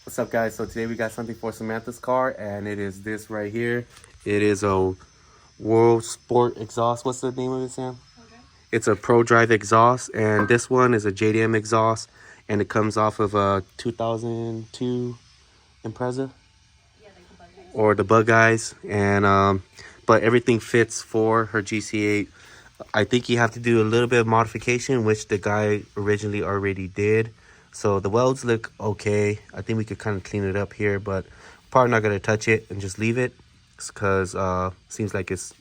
What's up, guys? So today we got something for Samantha's car, and it is this right here. It is a World Sport exhaust. What's the name of it, Sam? Okay. It's a Prodrive exhaust, and this one is a JDM exhaust, and it comes off of a 2002 Impreza. Yeah, like the Bug Eyes. Or the Bug Eyes, and but everything fits for her GC8. I think you have to do a little bit of modification, which the guy originally already did. So the welds look okay. I think we could kind of clean it up here, but probably not going to touch it and just leave it because seems like it's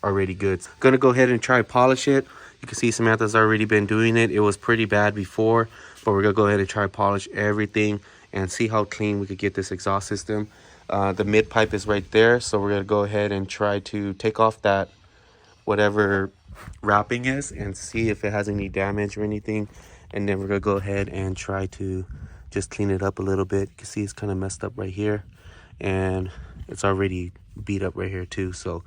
already good. Gonna go ahead and try polish it. You can see Samantha's already been doing it. It was pretty bad before, but we're gonna go ahead and try polish everything and see how clean we could get this exhaust system. The mid pipe is right there, so we're gonna go ahead and try to take off that whatever wrapping is and see if it has any damage or anything, and then we're gonna go ahead and try to just clean it up a little bit. You can see it's kind of messed up right here, and it's already beat up right here too. So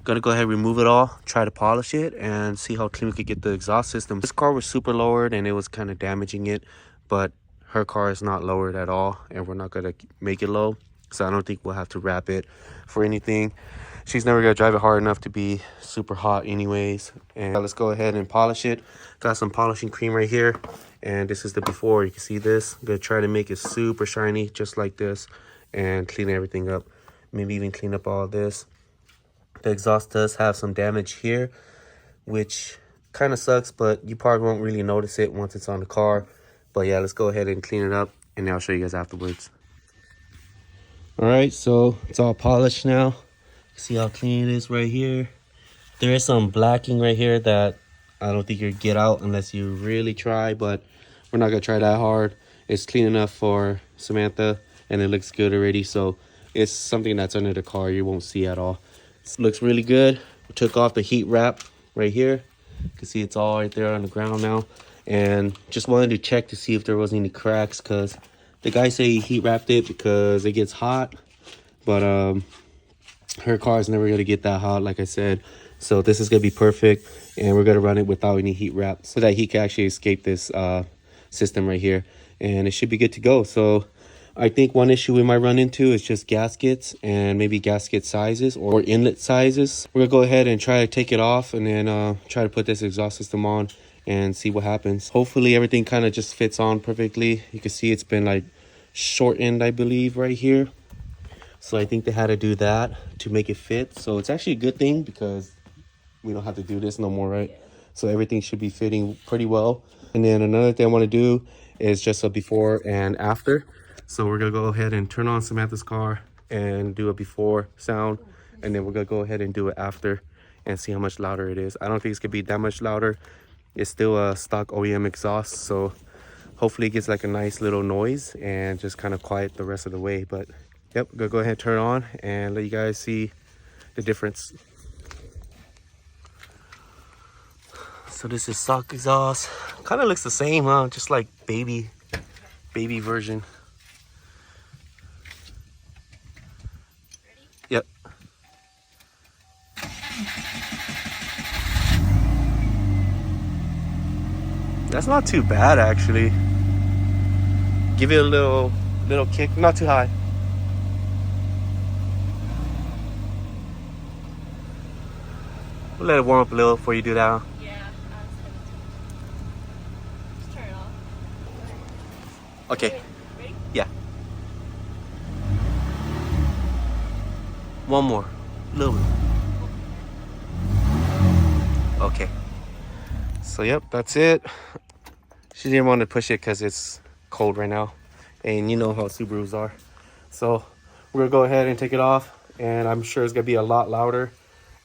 gonna go ahead and remove it all, try to polish it, and see how clean we could get the exhaust system. This car was super lowered and it was kind of damaging it, but her car is not lowered at all, and we're not gonna make it low, so I don't think we'll have to wrap it for anything. She's never gonna drive it hard enough to be super hot anyways. And let's go ahead and polish it. Got some polishing cream right here, and this is the before. You can see this. I'm gonna try to make it super shiny just like this and clean everything up, maybe even clean up all this. The exhaust does have some damage here, which kind of sucks, but you probably won't really notice it once it's on the car. But yeah, let's go ahead and clean it up, and I'll show you guys afterwards. All right, so it's all polished now. See how clean it is right here. There is some blacking right here that I don't think you'll get out unless you really try, but we're not gonna try that hard. It's clean enough for Samantha, and it looks good already, so it's something that's under the car you won't see at all. It looks really good. We took off the heat wrap right here. You can see it's all right there on the ground now, and just wanted to check to see if there was any cracks, because the guy said he heat wrapped it because it gets hot, but her car is never going to get that hot, like I said. So this is going to be perfect, and we're going to run it without any heat wrap so that he can actually escape this system right here, and it should be good to go. So I think one issue we might run into is just gaskets, and maybe gasket sizes or inlet sizes. We're going to go ahead and try to take it off, and then try to put this exhaust system on and see what happens. Hopefully everything kind of just fits on perfectly. You can see it's been like shortened, I believe, right here. So I think they had to do that to make it fit. So it's actually a good thing because we don't have to do this no more, right? So everything should be fitting pretty well. And then another thing I want to do is just a before and after. So we're going to go ahead and turn on Samantha's car and do a before sound. And then we're going to go ahead and do it after and see how much louder it is. I don't think it's going to be that much louder. It's still a stock OEM exhaust. So hopefully it gets like a nice little noise and just kind of quiet the rest of the way. But yep, gonna go ahead and turn it on and let you guys see the difference. So this is stock exhaust. Kind of looks the same, huh? Just like baby version. Yep. That's not too bad, actually. Give it a little kick, not too high. We'll let it warm up a little before you do that, huh? Yeah, just turn it off. Okay. Wait, ready? Yeah. One more. A little bit. Okay. So yep, that's it. She didn't want to push it because it's cold right now, and you know how Subarus are. So we're gonna go ahead and take it off, and I'm sure it's gonna be a lot louder.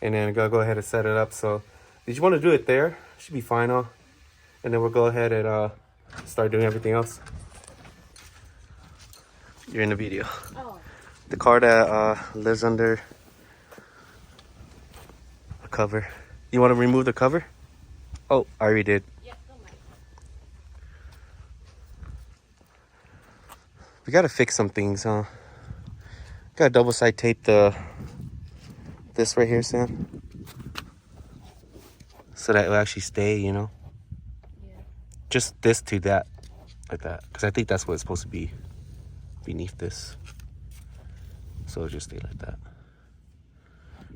And then I'm gonna go ahead and set it up. So did you want to do it there? Should be fine, huh? And then we'll go ahead and start doing everything else. You're in the video. Oh. The car that lives under a cover. You want to remove the cover? Oh, I already did. Yeah, don't mind. We gotta fix some things, huh? Gotta double side tape this right here, Sam, so that it will actually stay, you know. Yeah. Just this to that, like that, because I think that's what it's supposed to be. beneath this. So it'll just stay like that,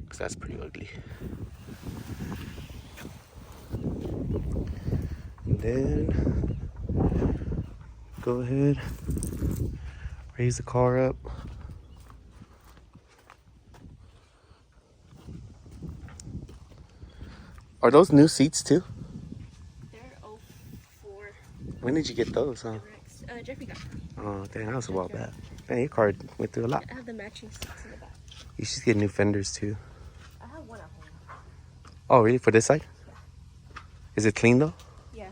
because that's pretty ugly. And then go ahead, raise the car up. Are those new seats too? They're 04 When did you get those, huh? WRX. Jeffrey got them. Oh, dang, that was a while back. Man, your car went through a lot. I have the matching seats in the back. You should get new fenders too. I have one at home. Oh, really? For this side? Yeah. Is it clean though? Yeah.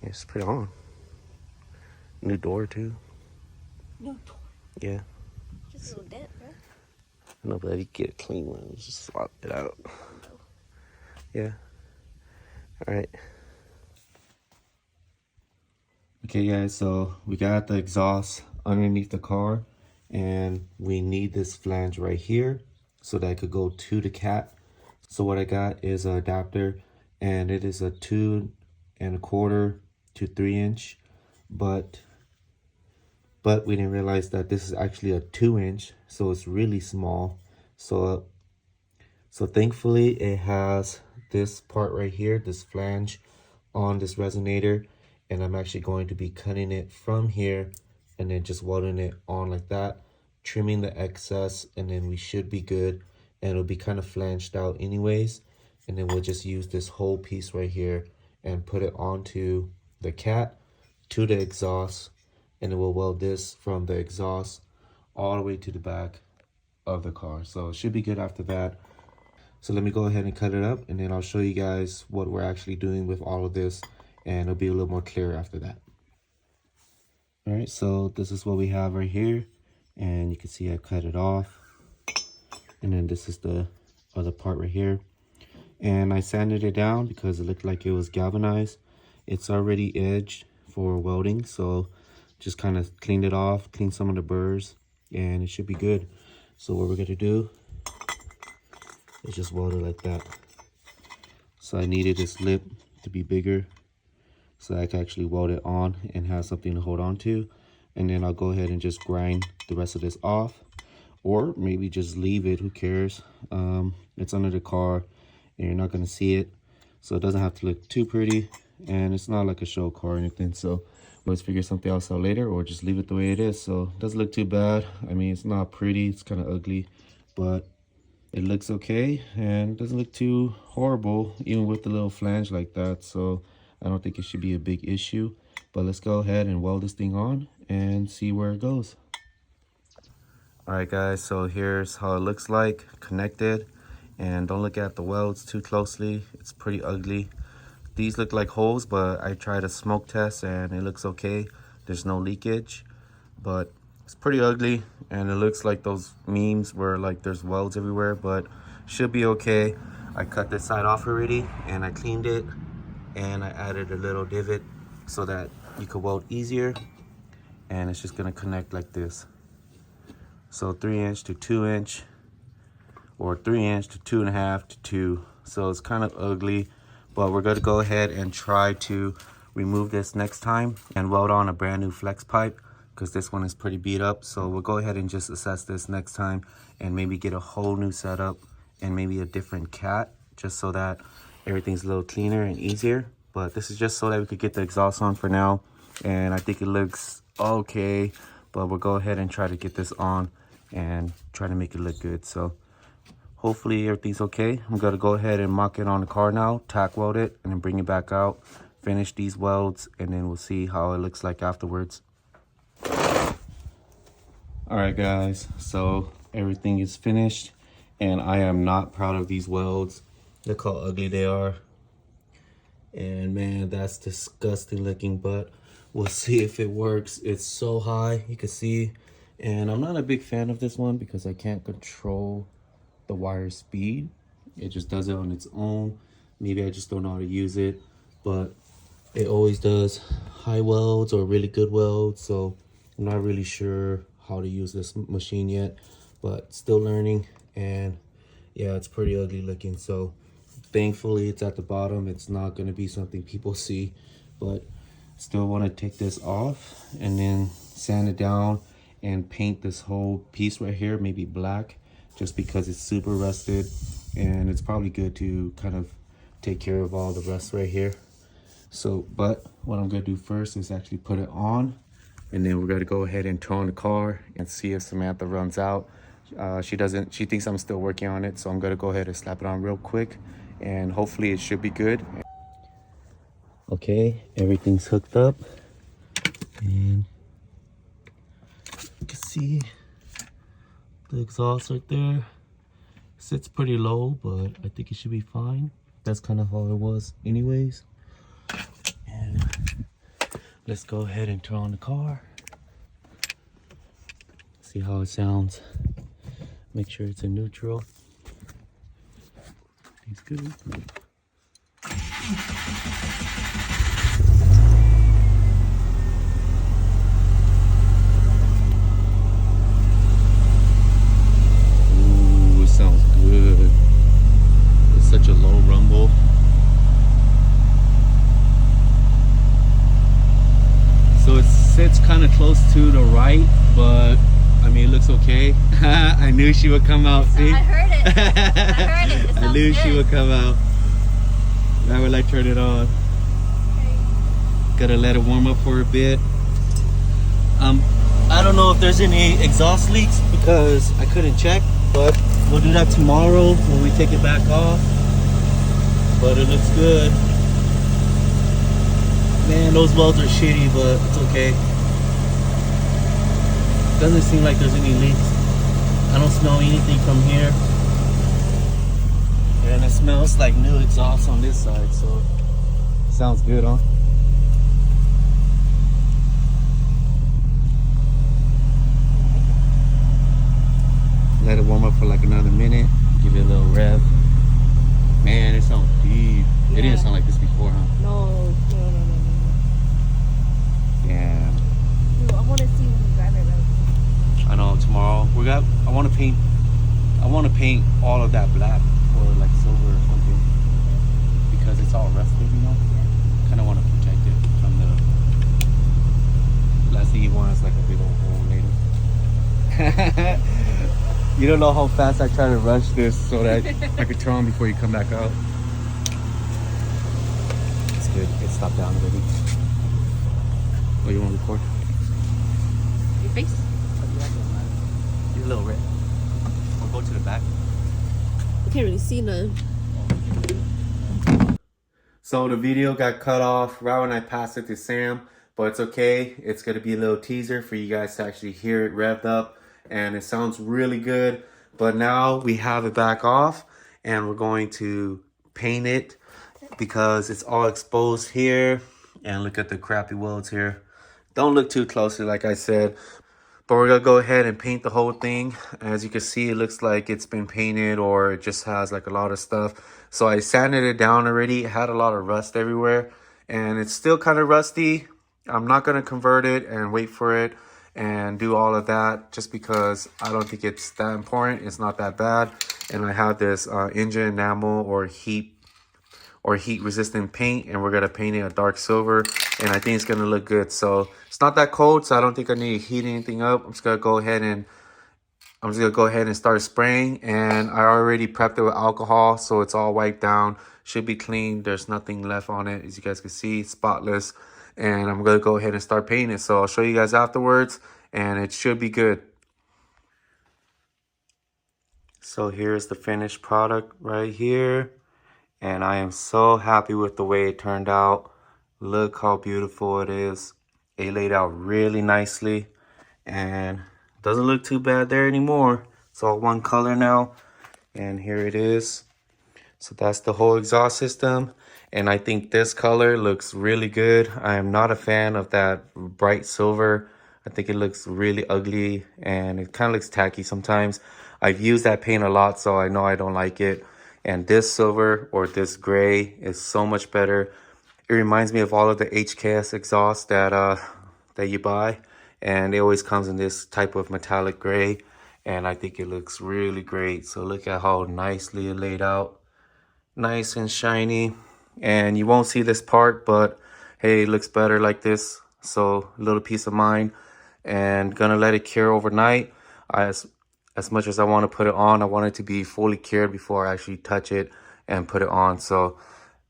Yeah, just put it on. New door too. New door. Yeah. Just a little dent, bro. No, but if you get a clean one, just swap it out. Yeah. All right. Okay, guys, so we got the exhaust underneath the car, and we need this flange right here so that it could go to the cat. So what I got is an adapter, and it is a 2 1/4 to 3 inch, but we didn't realize that this is actually a 2 inch, so it's really small. So thankfully it has this part right here, this flange on this resonator, and I'm actually going to be cutting it from here and then just welding it on like that, trimming the excess, and then we should be good. And it'll be kind of flanged out anyways, and then we'll just use this whole piece right here and put it onto the cat to the exhaust, and then we'll weld this from the exhaust all the way to the back of the car. So it should be good after that. So let me go ahead and cut it up, and then I'll show you guys what we're actually doing with all of this, and it'll be a little more clear after that. All right, so this is what we have right here, and you can see I cut it off. And then this is the other part right here. And I sanded it down because it looked like it was galvanized. It's already edged for welding, so just kind of cleaned it off, cleaned some of the burrs, and it should be good. So what we're gonna do is just weld it like that. So I needed this lip to be bigger so I can actually weld it on and have something to hold on to. And then I'll go ahead and just grind the rest of this off, or maybe just leave it, who cares. It's under the car and you're not gonna see it, so it doesn't have to look too pretty, and it's not like a show car or anything. So let's figure something else out later, or just leave it the way it is. So it doesn't look too bad. I mean, it's not pretty, it's kind of ugly, but it looks okay and doesn't look too horrible, even with the little flange like that. So I don't think it should be a big issue. But let's go ahead and weld this thing on and see where it goes. All right, guys, so here's how it looks like connected. And don't look at the welds too closely, it's pretty ugly. These look like holes, but I tried a smoke test and it looks okay. There's no leakage, but it's pretty ugly, and it looks like those memes where like there's welds everywhere, but should be okay. I cut this side off already and I cleaned it, and I added a little divot so that you could weld easier, and it's just gonna connect like this. So 3 inch to 2 inch, or 3 inch to 2.5 to 2. So it's kind of ugly, but we're gonna go ahead and try to remove this next time and weld on a brand new flex pipe, because this one is pretty beat up. So we'll go ahead and just assess this next time and maybe get a whole new setup and maybe a different cat, just so that everything's a little cleaner and easier. But this is just so that we could get the exhaust on for now, and I think it looks okay, but we'll go ahead and try to get this on and try to make it look good. So hopefully everything's okay. I'm gonna go ahead and mock it on the car now, tack weld it, and then bring it back out, finish these welds, and then we'll see how it looks like afterwards. All right, guys, so everything is finished, and I am not proud of these welds. Look how ugly they are. And man, that's disgusting looking, but we'll see if it works. It's so high, you can see, and I'm not a big fan of this one because I can't control the wire speed. It just does it on its own. Maybe I just don't know how to use it, but it always does high welds or really good welds. So I'm not really sure how to use this machine yet, but still learning. And yeah, it's pretty ugly looking. So thankfully it's at the bottom. It's not going to be something people see, but still want to take this off and then sand it down and paint this whole piece right here, maybe black, just because it's super rusted, and it's probably good to kind of take care of all the rust right here. So, but what I'm gonna do first is actually put it on, and then we're gonna go ahead and turn on the car and see if Samantha runs out. She thinks I'm still working on it, so I'm gonna go ahead and slap it on real quick, and hopefully it should be good. Okay, everything's hooked up, and you can see the exhaust right there. Sits pretty low, but I think it should be fine. That's kind of how it was anyways. And let's go ahead and turn on the car. See how it sounds. Make sure it's in neutral. It's good. Ooh, it sounds good. It's such a low rumble. So it sits kind of close to the right, but I mean, it looks okay. I knew she would come out. See? I heard it. I heard it. It I knew she would come out. Now will I turn it on? Gotta let it warm up for a bit. I don't know if there's any exhaust leaks because I couldn't check, but we'll do that tomorrow when we take it back off. But it looks good. Man, those welds are shitty, but it's okay. Doesn't seem like there's any leaks. I don't smell anything from here. And it smells like new exhaust on this side, so sounds good, huh? Let it warm up for like another minute. Give it a little rev. Man, it sounds deep. Yeah. It didn't sound like this before, huh? No. Yeah. Dude, I want to see when you drive it, right? I know tomorrow I want to paint all of that black or like silver or something because it's all rusted, you know. Kind of want to protect it from the last thing you want is like a big old hole later. You don't know how fast I try to rush this so that I could turn on before you come back out. It's good. It stopped down already. Oh, you want to record? Your face? You're a little red. We'll go to the back. I can't really see none. So the video got cut off right when I passed it to Sam, but it's okay. It's going to be a little teaser for you guys to actually hear it revved up, and it sounds really good. But now we have it back off, and we're going to paint it because it's all exposed here. And look at the crappy welds here. Don't look too closely, like I said. But we're going to go ahead and paint the whole thing. As you can see, it looks like it's been painted or it just has like a lot of stuff. So I sanded it down already. It had a lot of rust everywhere. And it's still kind of rusty. I'm not going to convert it and wait for it and do all of that just because I don't think it's that important. It's not that bad. And I have this engine enamel or heat resistant paint, and we're going to paint it a dark silver, and I think it's going to look good. So it's not that cold, so I don't think I need to heat anything up. I'm just going to go ahead and start spraying, and I already prepped it with alcohol, so it's all wiped down. Should be clean. There's nothing left on it, as you guys can see, spotless. And I'm going to go ahead and start painting it. So I'll show you guys afterwards, and it should be good. So here's the finished product right here. And I am so happy with the way it turned out. Look how beautiful it is. It laid out really nicely. And doesn't look too bad there anymore. It's all one color now. And here it is. So that's the whole exhaust system. And I think this color looks really good. I am not a fan of that bright silver. I think it looks really ugly. And it kind of looks tacky sometimes. I've used that paint a lot, so I know I don't like it. And this silver or this gray is so much better. It reminds me of all of the HKS exhausts that you buy. And it always comes in this type of metallic gray. And I think it looks really great. So look at how nicely it laid out. Nice and shiny. And you won't see this part, but hey, it looks better like this. So a little peace of mind. and gonna let it cure overnight. As much as I want to put it on, I want it to be fully cured before I actually touch it and put it on. So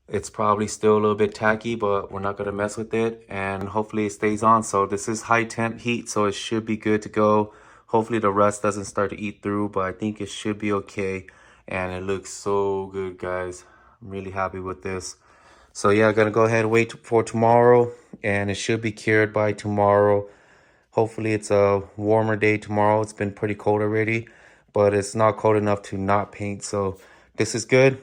it's probably still a little bit tacky, but we're not gonna mess with it, and hopefully it stays on. So this is high temp heat, so it should be good to go. Hopefully the rust doesn't start to eat through, but I think it should be okay. And it looks so good, guys. I'm really happy with this. So yeah, gonna go ahead and wait for tomorrow, and it should be cured by tomorrow. Hopefully it's a warmer day tomorrow. It's been pretty cold already, but it's not cold enough to not paint. So this is good.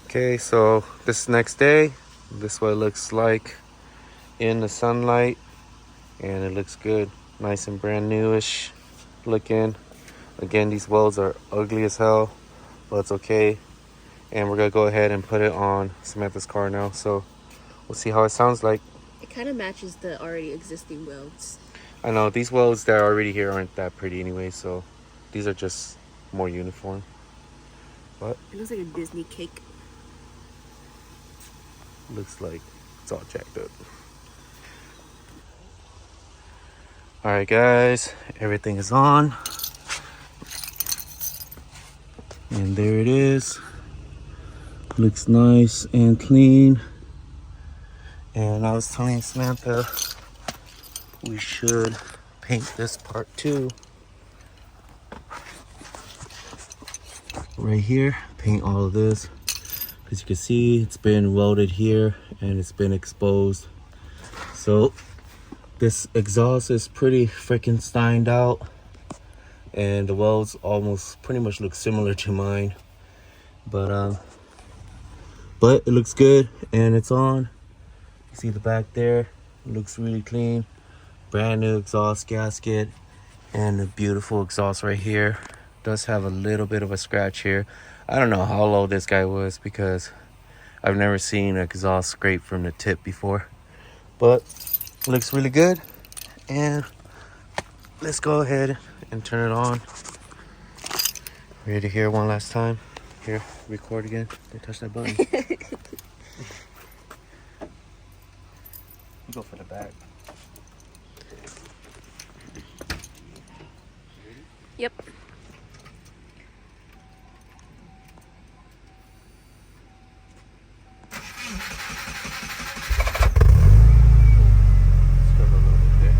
Okay, so this next day, this is what it looks like in the sunlight, and it looks good. Nice and brand newish looking. Again, these welds are ugly as hell, but it's okay. And we're gonna go ahead and put it on Samantha's car now. So we'll see how it sounds like. It kind of matches the already existing welds. I know these welds that are already here aren't that pretty anyway, so these are just more uniform. But It looks like a Disney cake. looks like it's all jacked up. All right, guys, everything is on, and there it is. Looks nice and clean. And I was telling Samantha we should paint this part too. Right here, paint all of this. As you can see, it's been welded here and it's been exposed. So this exhaust is pretty freaking steined out, and the welds almost pretty much look similar to mine. But it looks good and it's on. You see the back there, it looks really clean. Brand new exhaust gasket and a beautiful exhaust right here. Does have a little bit of a scratch here. I don't know how low this guy was because I've never seen an exhaust scrape from the tip before, but looks really good. And let's go ahead and turn it on. Ready to hear one last time? Here, record again. Don't touch that button. Go for the back. Yep.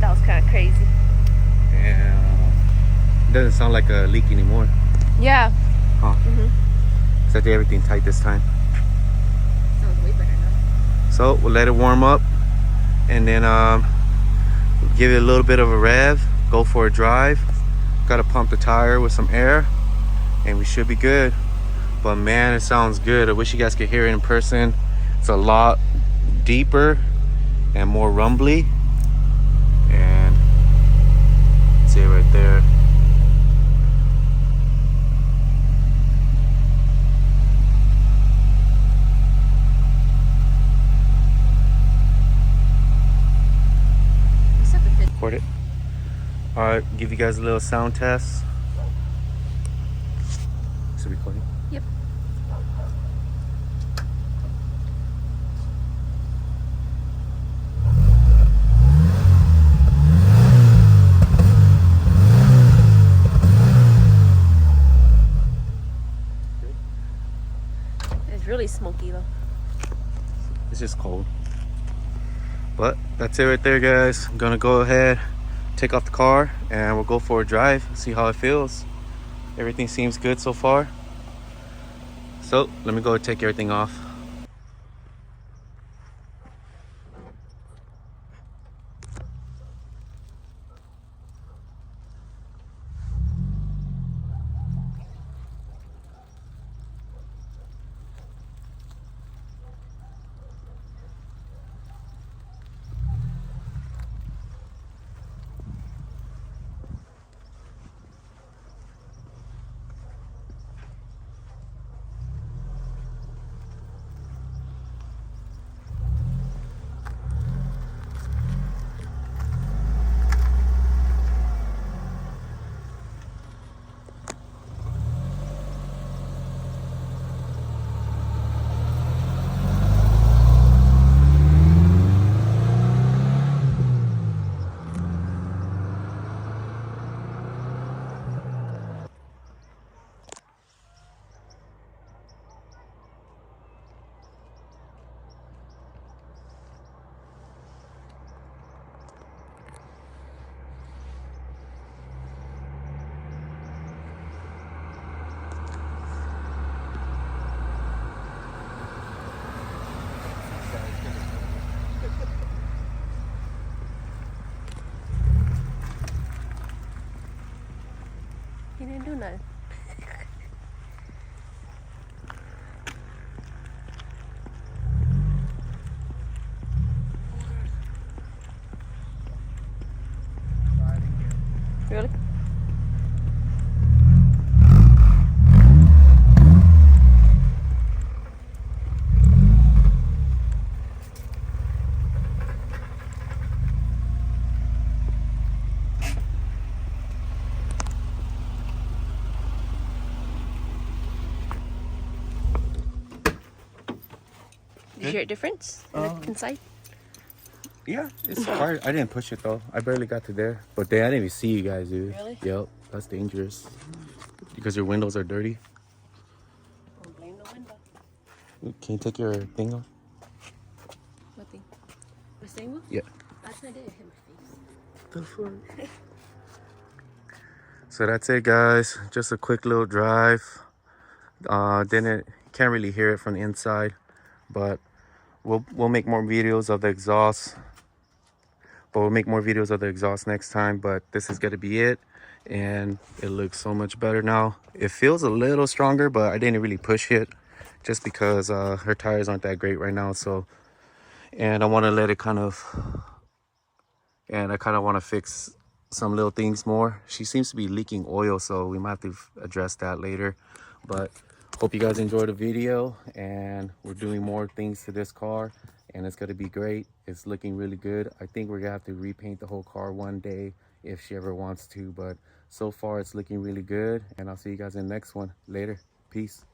That was kind of crazy. And it doesn't sound like a leak anymore. Yeah. Huh. So I did everything tight this time. Sounds way better now. So we'll let it warm up, and then give it a little bit of a rev, go for a drive. Gotta pump the tire with some air, and we should be good. But man, it sounds good. I wish you guys could hear it in person. It's a lot deeper and more rumbly, and see it right there. Record it. All right, give you guys a little sound test. Is it recording? Yep. It's really smoky though. It's just cold. But that's it right there, guys. I'm gonna go ahead, take off the car, and we'll go for a drive, see how it feels. Everything seems good so far. So let me go take everything off. didn't do nothing. Really? Did you hear a difference inside? Yeah, it's hard. I didn't push it though. I barely got to there. But then I didn't even see you guys, dude. Really? Yep, that's dangerous. Because your windows are dirty. Don't blame the window. Can you take your thing off? What thing? The same one? Yeah. That's not it. Hit my face. The fuck? So that's it, guys. Just a quick little drive. Can't really hear it from the inside, but we'll make more videos of the exhaust. But we'll make more videos of the exhaust next time. But this is gonna be it, and it looks so much better now. It feels a little stronger, but I didn't really push it, just because her tires aren't that great right now. So, and I want to let it kind of, and I kind of want to fix some little things more. She seems to be leaking oil, so we might have to address that later. But hope you guys enjoyed the video, and we're doing more things to this car, and it's gonna be great. It's looking really good. I think we're gonna have to repaint the whole car one day if she ever wants to, but so far it's looking really good, and I'll see you guys in the next one. Later. Peace.